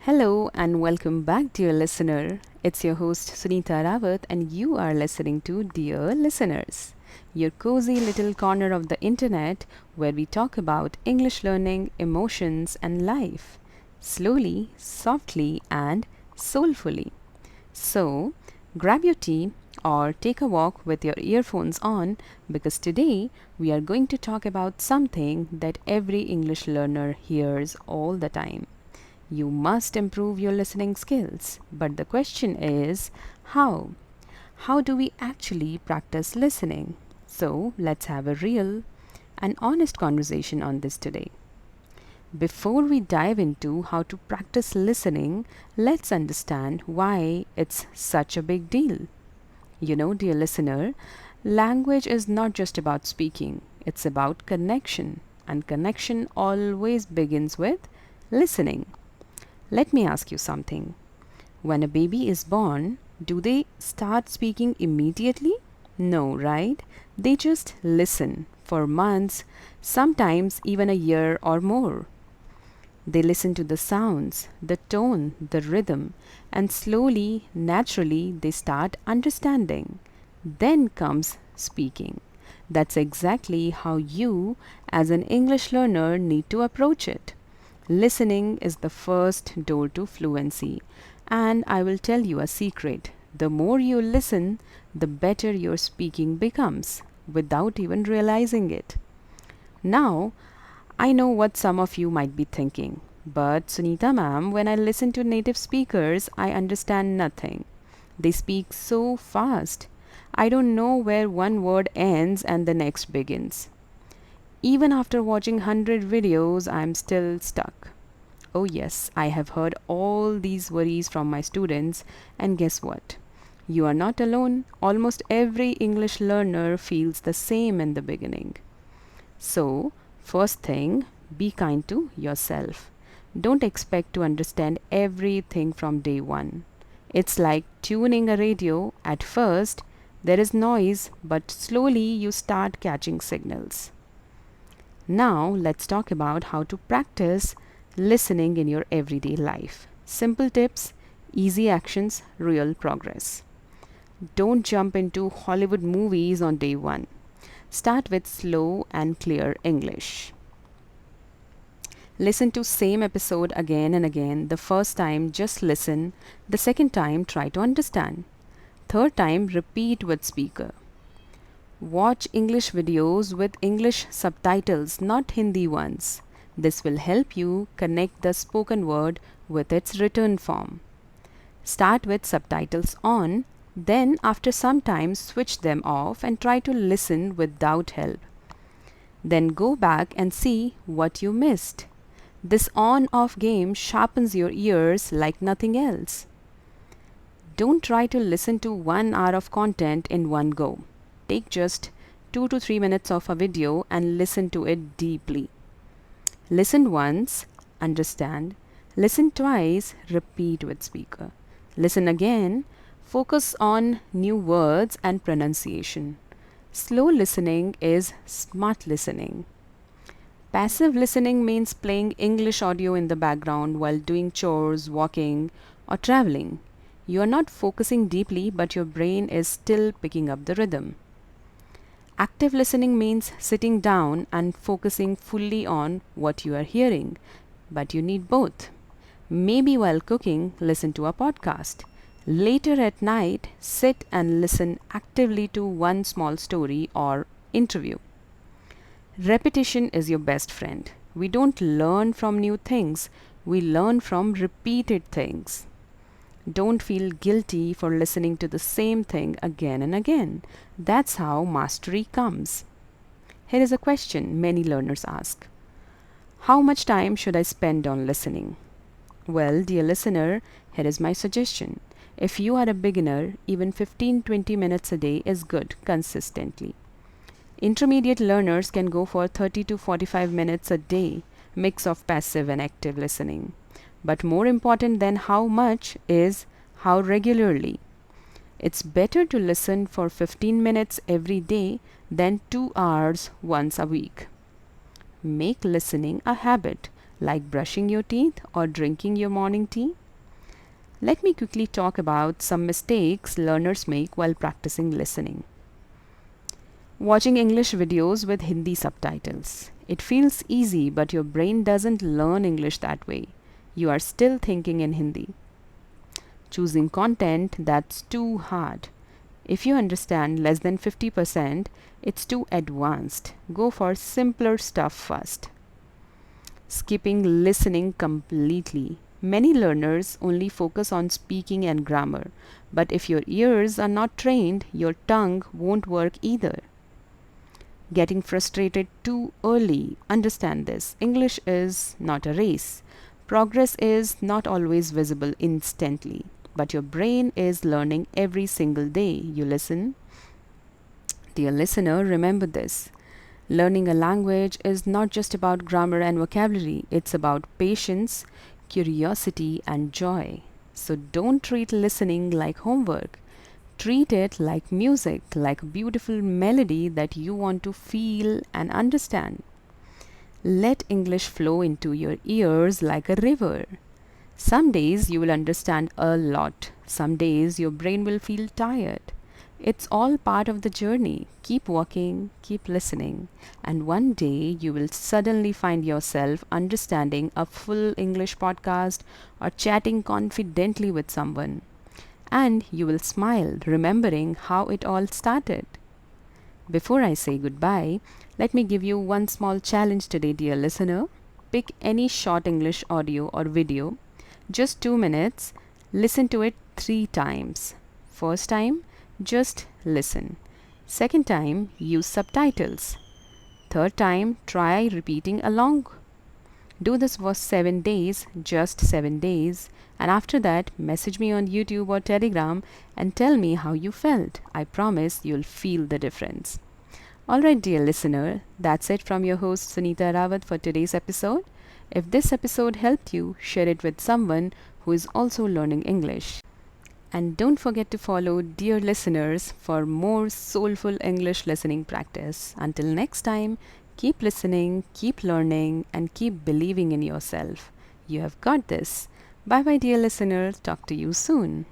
Hello and welcome back, dear listener. It's your host Sunita Rawat, and you are listening to Dear Listeners, your cozy little corner of the internet where we talk about English learning, emotions, and life slowly, softly, and soulfully. So, grab your tea or take a walk with your earphones on because today we are going to talk about something that every English learner hears all the time. You must improve your listening skills. But the question is how? How do we actually practice listening? So let's have a real and honest conversation on this today. Before we dive into how to practice listening, let's understand why it's such a big deal. Dear listener, language is not just about speaking, it's about connection, and connection always begins with listening. Let me ask you something. When a baby is born, do they start speaking immediately? No, right? They just listen for months, sometimes even a year or more. They listen to the sounds, the tone, the rhythm, and slowly, naturally, they start understanding. Then comes speaking. That's exactly how you, as an English learner, need to approach it. Listening is the first door to fluency. And I will tell you a secret. The more you listen, the better your speaking becomes without even realizing it. Now, I know what some of you might be thinking. But Sunita ma'am, when I listen to native speakers, I understand nothing. They speak so fast. I don't know where one word ends and the next begins. Even after watching 100 videos, I'm still stuck. Oh, yes, I have heard all these worries from my students, and guess what? You are not alone. Almost every English learner feels the same in the beginning. So, first thing, be kind to yourself. Don't expect to understand everything from day one. It's like tuning a radio. At first, there is noise, but slowly you start catching signals. Now, let's talk about how to practice listening in your everyday life. Simple tips, easy actions, real progress. Don't jump into Hollywood movies on day one. Start with slow and clear English. Listen to same episode again and again. The first time just listen, the second time try to understand. Third time repeat with speaker. Watch English videos with English subtitles, not Hindi ones. This will help you connect the spoken word with its written form. Start with subtitles on, then after some time switch them off and try to listen without help. Then go back and see what you missed. This on-off game sharpens your ears like nothing else. Don't try to listen to 1 hour of content in one go. Take just 2 to 3 minutes of a video and listen to it deeply. Listen once, understand. Listen twice, repeat with speaker. Listen again, focus on new words and pronunciation. Slow listening is smart listening. Passive listening means playing English audio in the background while doing chores, walking, or traveling. You are not focusing deeply, but your brain is still picking up the rhythm. Active listening means sitting down and focusing fully on what you are hearing, but you need both. Maybe while cooking, listen to a podcast. Later at night, sit and listen actively to one small story or interview. Repetition is your best friend. We don't learn from new things, we learn from repeated things. Don't feel guilty for listening to the same thing again and again. That's how mastery comes. Here is a question many learners ask. How much time should I spend on listening? Well, dear listener, here is my suggestion. If you are a beginner, even 15-20 minutes a day is good consistently. Intermediate learners can go for 30 to 45 minutes a day, mix of passive and active listening. But more important than how much is how regularly. It's better to listen for 15 minutes every day than 2 hours once a week. Make listening a habit, like brushing your teeth or drinking your morning tea? Let me quickly talk about some mistakes learners make while practicing listening. Watching English videos with Hindi subtitles. It feels easy, but your brain doesn't learn English that way. You are still thinking in Hindi. Choosing content that's too hard. If you understand less than 50%, it's too advanced. Go for simpler stuff first. Skipping listening completely. Many learners only focus on speaking and grammar, but if your ears are not trained, your tongue won't work either. Getting frustrated too early. Understand this. English is not a race. Progress is not always visible instantly, but your brain is learning every single day you listen. Dear listener, remember this. Learning a language is not just about grammar and vocabulary, it's about patience, curiosity, and joy. So don't treat listening like homework. Treat it like music, like a beautiful melody that you want to feel and understand. Let English flow into your ears like a river. Some days you will understand a lot. Some days your brain will feel tired. It's all part of the journey. Keep walking, keep listening, and one day you will suddenly find yourself understanding a full English podcast or chatting confidently with someone. And you will smile, remembering how it all started. Before I say goodbye, let me give you one small challenge today, dear listener. Pick any short English audio or video, just 2 minutes, listen to it 3 times. First time, just listen. Second time, use subtitles. Third time, try repeating along. Do this for 7 days, just 7 days, and after that, message me on YouTube or Telegram and tell me how you felt. I promise you'll feel the difference. Alright, dear listener, that's it from your host Sunita Rawat for today's episode. If this episode helped you, share it with someone who is also learning English. And don't forget to follow Dear Listeners for more soulful English listening practice. Until next time, keep listening, keep learning, and keep believing in yourself. You have got this. Bye bye, dear listener. Talk to you soon.